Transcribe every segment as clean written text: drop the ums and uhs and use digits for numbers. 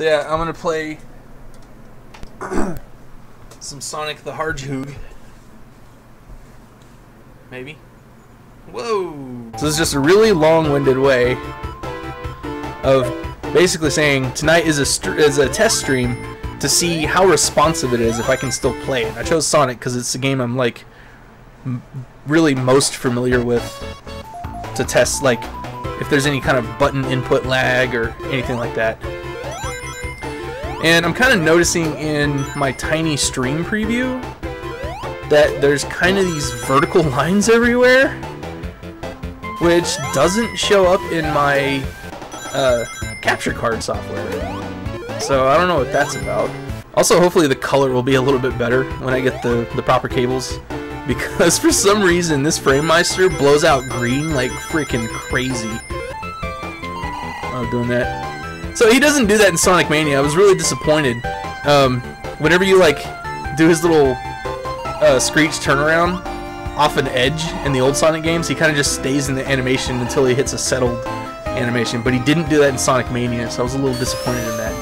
So yeah, I'm gonna play some Sonic the Hedgehog. Maybe. Whoa! So this is just a really long-winded way of basically saying tonight is a test stream to see how responsive it is if I can still play it. I chose Sonic because it's the game I'm like really most familiar with to test like if there's any kind of button input lag or anything like that. And I'm kind of noticing in my tiny stream preview that there's kind of these vertical lines everywhere, which doesn't show up in my capture card software. So I don't know what that's about. Also, hopefully the color will be a little bit better when I get the proper cables, because for some reason this FrameMeister blows out green like freaking crazy. Oh, doing that. So he doesn't do that in Sonic Mania. I was really disappointed. Whenever you like do his little Screech turnaround off an edge in the old Sonic games, he kind of just stays in the animation until he hits a settled animation. But he didn't do that in Sonic Mania, so I was a little disappointed in that.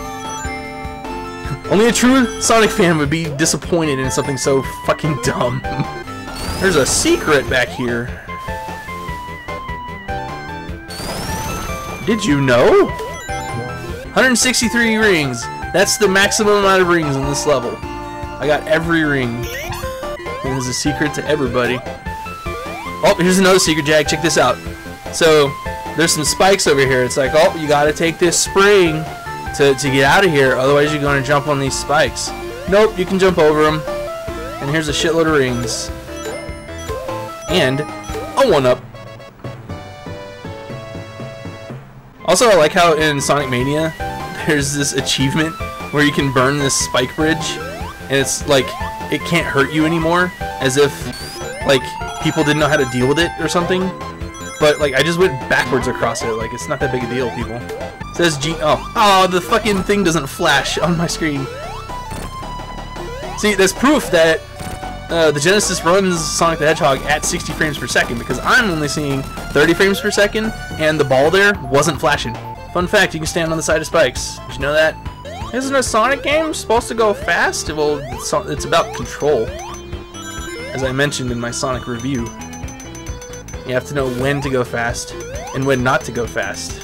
Only a true Sonic fan would be disappointed in something so fucking dumb. There's a secret back here. Did you know? 163 rings. That's the maximum amount of rings in this level. I got every ring. There's a secret to everybody. Oh, here's another secret, Jag. Check this out. So, there's some spikes over here. It's like, oh, you gotta take this spring to get out of here, otherwise you're gonna jump on these spikes. Nope, you can jump over them. And here's a shitload of rings. And a 1-up. Also, I like how in Sonic Mania, there's this achievement where you can burn this spike bridge, and it's like, it can't hurt you anymore, as if, like, people didn't know how to deal with it or something. But, like, I just went backwards across it, like, it's not that big a deal, people. It says G- oh, the fucking thing doesn't flash on my screen. See, there's proof that the Genesis runs Sonic the Hedgehog at 60 frames per second, because I'm only seeing 30 frames per second, and the ball there wasn't flashing. Fun fact, you can stand on the side of spikes. Did you know that? Isn't a Sonic game supposed to go fast? Well, it's about control. As I mentioned in my Sonic review. You have to know when to go fast, and when not to go fast.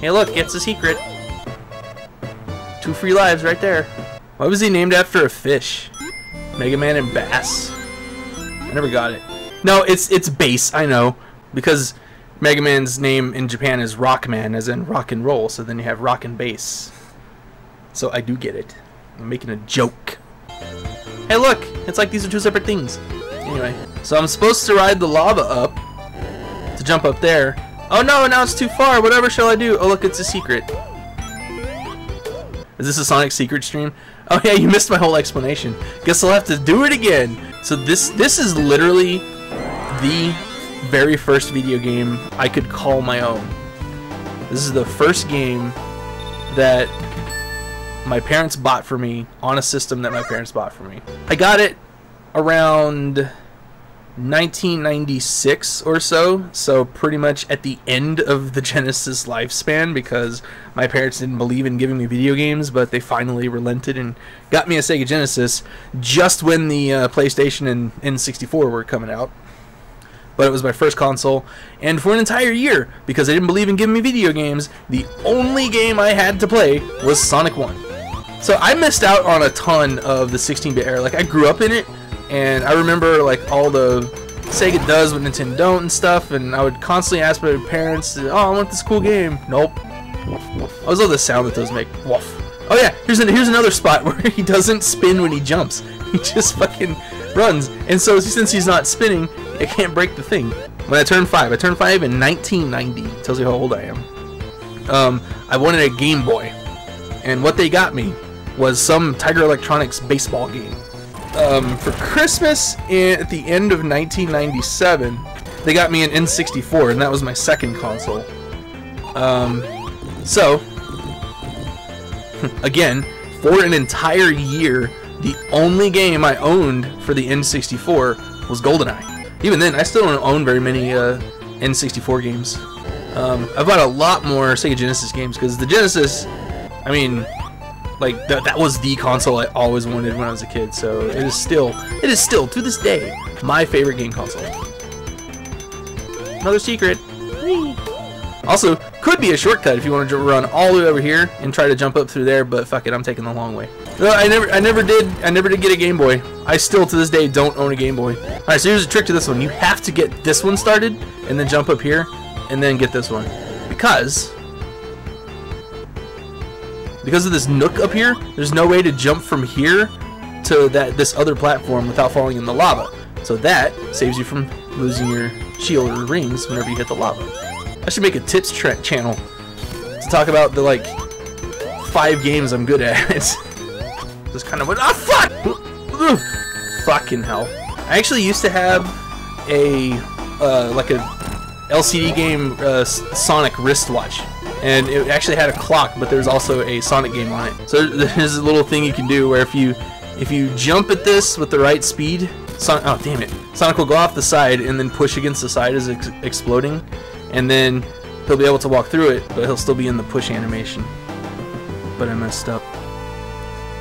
Hey look, it's a secret. 2 free lives right there. Why was he named after a fish? Mega Man and Bass. I never got it. No, it's bass, I know. Because Mega Man's name in Japan is Rockman, as in rock and roll, so then you have rock and bass. So I do get it. I'm making a joke. Hey look, it's like these are 2 separate things. Anyway, so I'm supposed to ride the lava up to jump up there. Oh no, now it's too far. Whatever shall I do? Oh look, it's a secret. Is this a Sonic secret stream? Oh yeah, you missed my whole explanation. Guess I'll have to do it again. So this is literally the very first video game I could call my own. This is the first game that my parents bought for me on a system that my parents bought for me. I got it around 1996 or so pretty much at the end of the Genesis lifespan, because my parents didn't believe in giving me video games, but they finally relented and got me a Sega Genesis just when the PlayStation and N64 were coming out. But it was my first console, and for an entire year, because they didn't believe in giving me video games, the only game I had to play was Sonic 1. So I missed out on a ton of the 16-bit era. Like, I grew up in it, and I remember like all the Sega does what Nintendo don't and stuff, and I would constantly ask my parents, oh, I want this cool game. Nope. I always love the sound that those make. Woof. Oh yeah, here's another spot where he doesn't spin when he jumps. He just fucking runs. And so since he's not spinning, it can't break the thing. When I turned 5 in 1990. Tells you how old I am. I wanted a Game Boy, and what they got me was some Tiger Electronics baseball game. For Christmas at the end of 1997, they got me an N64, and that was my second console. So, again, for an entire year, the only game I owned for the N64 was GoldenEye. Even then, I still don't own very many N64 games. I bought a lot more Sega Genesis games, because the Genesis, I mean, like that was the console I always wanted when I was a kid. So it is still to this day my favorite game console. Another secret. Whee! Also, could be a shortcut if you want to run all the way over here and try to jump up through there, but fuck it, I'm taking the long way. No, I never did get a Game Boy. I still to this day don't own a Game Boy. Alright, so here's a trick to this one. You have to get this one started and then jump up here and then get this one. Because of this nook up here, there's no way to jump from here to this other platform without falling in the lava. So that saves you from losing your shield or rings whenever you hit the lava. I should make a tips channel to talk about the like 5 games I'm good at. Just kind of went, ah, fuck! Fucking hell. I actually used to have a like a LCD game Sonic wristwatch, and it actually had a clock, but there's also a Sonic game on it. So there's a little thing you can do where if you jump at this with the right speed, oh damn it, Sonic will go off the side and then push against the side as it's exploding, and then he'll be able to walk through it, but he'll still be in the push animation. But I messed up,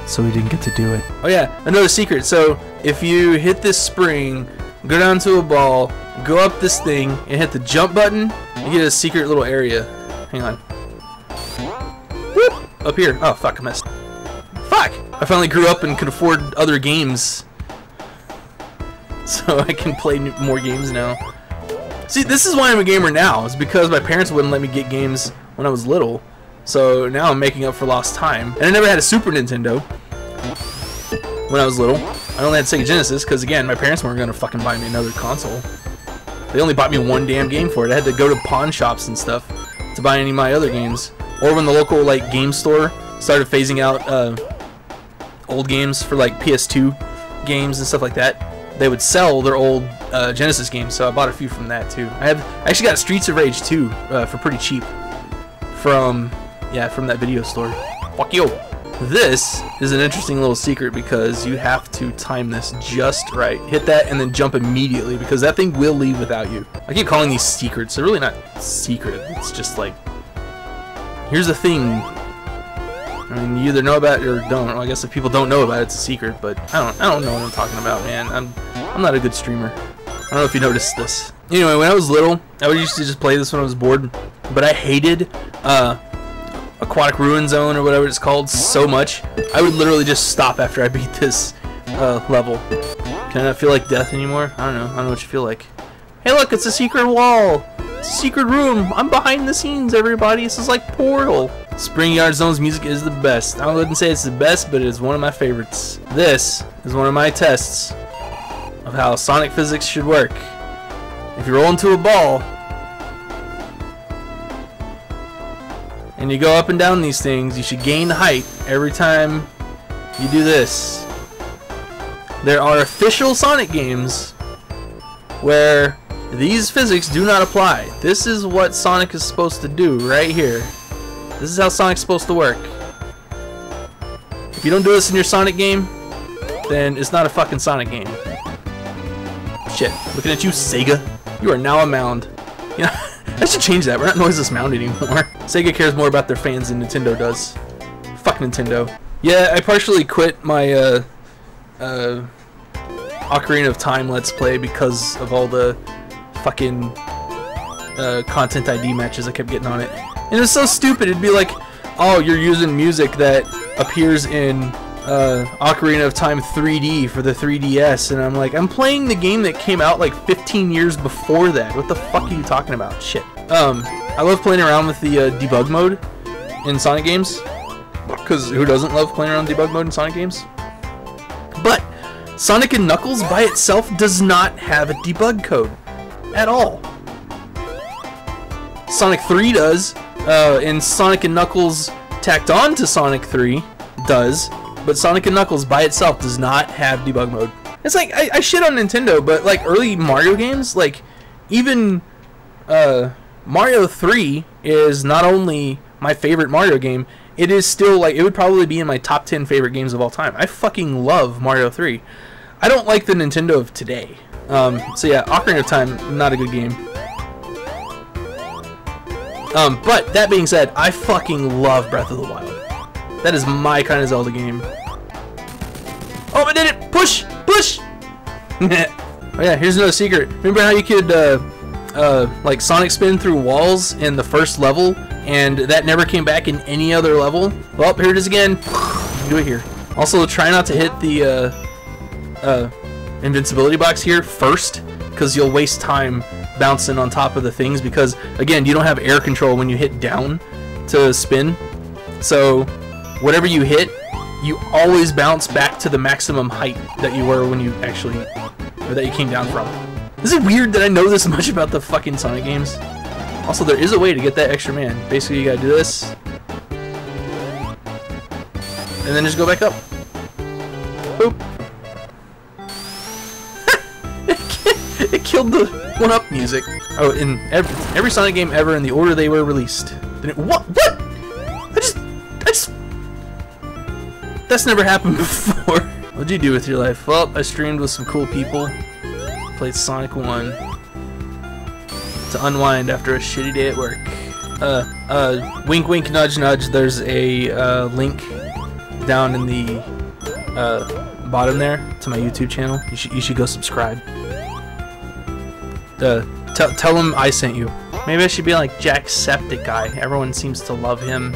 so we didn't get to do it. Oh yeah, another secret. So if you hit this spring, go down to a ball, go up this thing, and hit the jump button, you get a secret little area. Hang on. Whoop! Up here. Oh fuck, I missed. Fuck! I finally grew up and could afford other games, so I can play more games now. See, this is why I'm a gamer now. It's because my parents wouldn't let me get games when I was little. So now I'm making up for lost time. And I never had a Super Nintendo when I was little. I only had Sega Genesis because, again, my parents weren't going to fucking buy me another console. They only bought me one damn game for it. I had to go to pawn shops and stuff to buy any of my other games. Or when the local like game store started phasing out old games for like PS2 games and stuff like that, they would sell their old Genesis games, so I bought a few from that too. I actually got Streets of Rage 2 for pretty cheap from that video store. Fuck you. This is an interesting little secret because you have to time this just right. Hit that and then jump immediately because that thing will leave without you. I keep calling these secrets. They're really not secret. It's just like, here's the thing. I mean, you either know about it or don't. Well, I guess if people don't know about it, it's a secret, but I don't know what I'm talking about, man. I'm not a good streamer. I don't know if you noticed this. Anyway, when I was little, I would used to just play this when I was bored, but I hated Aquatic Ruin Zone or whatever it's called so much. I would literally just stop after I beat this level. Can I not feel like death anymore? I don't know what you feel like. Hey look, it's a secret wall. It's a secret room. I'm behind the scenes, everybody. This is like Portal. Spring Yard Zone's music is the best. I wouldn't say it's the best, but it is one of my favorites. This is one of my tests of how Sonic physics should work. If you roll into a ball and you go up and down these things, you should gain height every time you do this. There are official Sonic games where these physics do not apply. This is what Sonic is supposed to do right here. This is how Sonic's supposed to work. If you don't do this in your Sonic game, then it's not a fucking Sonic game. Shit, looking at you, Sega. You are now a mound. You know, I should change that. We're not Noiseless Mound anymore. Sega cares more about their fans than Nintendo does. Fuck Nintendo. Yeah, I partially quit my Ocarina of Time Let's Play because of all the fucking content ID matches I kept getting on it. And it was so stupid. It'd be like, oh, you're using music that appears in Ocarina of Time 3D for the 3DS, and I'm like, I'm playing the game that came out like 15 years before that. What the fuck are you talking about? Shit. I love playing around with the debug mode in Sonic games, because who doesn't love playing around debug mode in Sonic games? But Sonic and Knuckles by itself does not have a debug code at all. Sonic 3 does, and Sonic and Knuckles tacked on to Sonic 3 does, but Sonic and Knuckles by itself does not have debug mode. It's like, I shit on Nintendo, but like early Mario games, like even Mario 3 is not only my favorite Mario game, it is still like, it would probably be in my top 10 favorite games of all time. I fucking love Mario 3. I don't like the Nintendo of today. So yeah, Ocarina of Time, not a good game. But that being said, I fucking love Breath of the Wild. That is my kind of Zelda game. Oh, I did it! Push! Push! Oh yeah, here's another secret. Remember how you could like Sonic spin through walls in the first level, and that never came back in any other level? Well, here it is again. You can do it here. Also, try not to hit the invincibility box here first, because you'll waste time bouncing on top of the things, because again, you don't have air control when you hit down to spin. So whatever you hit, you always bounce back to the maximum height that you were when you actually, or that you came down from. Is it weird that I know this much about the fucking Sonic games? Also, there is a way to get that extra man. Basically, you gotta do this, and then just go back up. Boop. It killed the one-up music. Oh, in every Sonic game ever in the order they were released. What? What? I just... That's never happened before. What'd you do with your life? Well, I streamed with some cool people. Played Sonic 1 to unwind after a shitty day at work. Wink wink nudge nudge, there's a link down in the bottom there to my YouTube channel. You should go subscribe. Tell him I sent you. Maybe I should be like Jacksepticeye. Everyone seems to love him.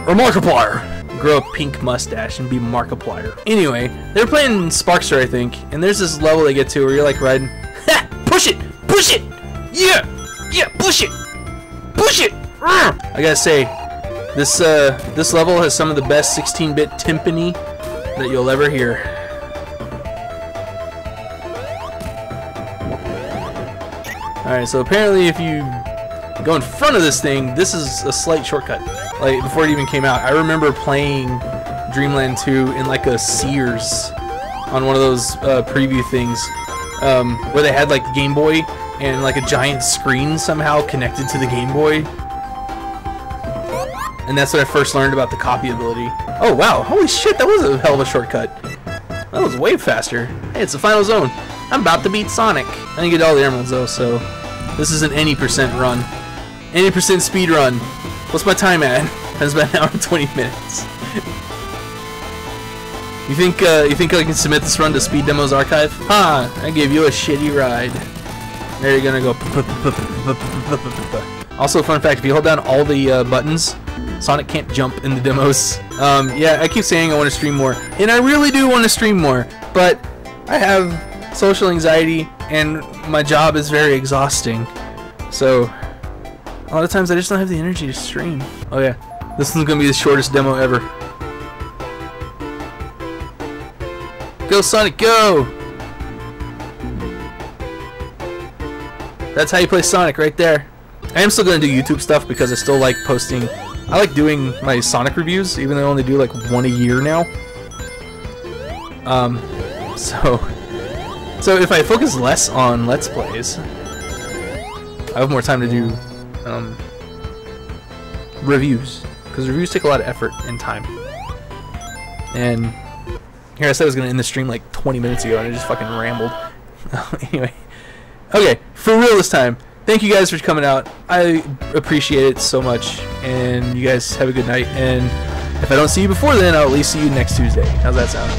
Or Markiplier. Grow a pink mustache and be Markiplier. Anyway, they're playing Sparkster, I think, and there's this level they get to where you're like riding. Ha! Push it! Push it! Yeah! Yeah! Push it! Push it! I gotta say, this level has some of the best 16-bit timpani that you'll ever hear. Alright, so apparently if you go in front of this thing, this is a slight shortcut. Like, before it even came out, I remember playing Dreamland 2 in like a Sears on one of those preview things where they had like the Game Boy and like a giant screen somehow connected to the Game Boy. And that's when I first learned about the copy ability. Oh wow, holy shit, that was a hell of a shortcut. That was way faster. Hey, it's the final zone. I'm about to beat Sonic. I didn't get all the emeralds though, so this is an any % run. Any % speed run. What's my time at? That's about an hour and 20 minutes. You think I can submit this run to Speed Demos Archive? Ha! I gave you a shitty ride. There you're gonna go. Also, fun fact: if you hold down all the buttons, Sonic can't jump in the demos. Yeah, I keep saying I want to stream more, and I really do want to stream more, but I have social anxiety, and my job is very exhausting. So a lot of times I just don't have the energy to stream. Oh yeah, this one's gonna be the shortest demo ever. Go Sonic, go! That's how you play Sonic right there. I am still gonna do YouTube stuff because I still like posting. I like doing my Sonic reviews, even though I only do like one a year now. So if I focus less on Let's Plays, I have more time to do reviews, because reviews take a lot of effort and time. And here I said I was going to end the stream like 20 minutes ago, and I just fucking rambled. Anyway, okay, for real this time. Thank you guys for coming out. I appreciate it so much, and you guys have a good night. And if I don't see you before then, I'll at least see you next Tuesday. How's that sound?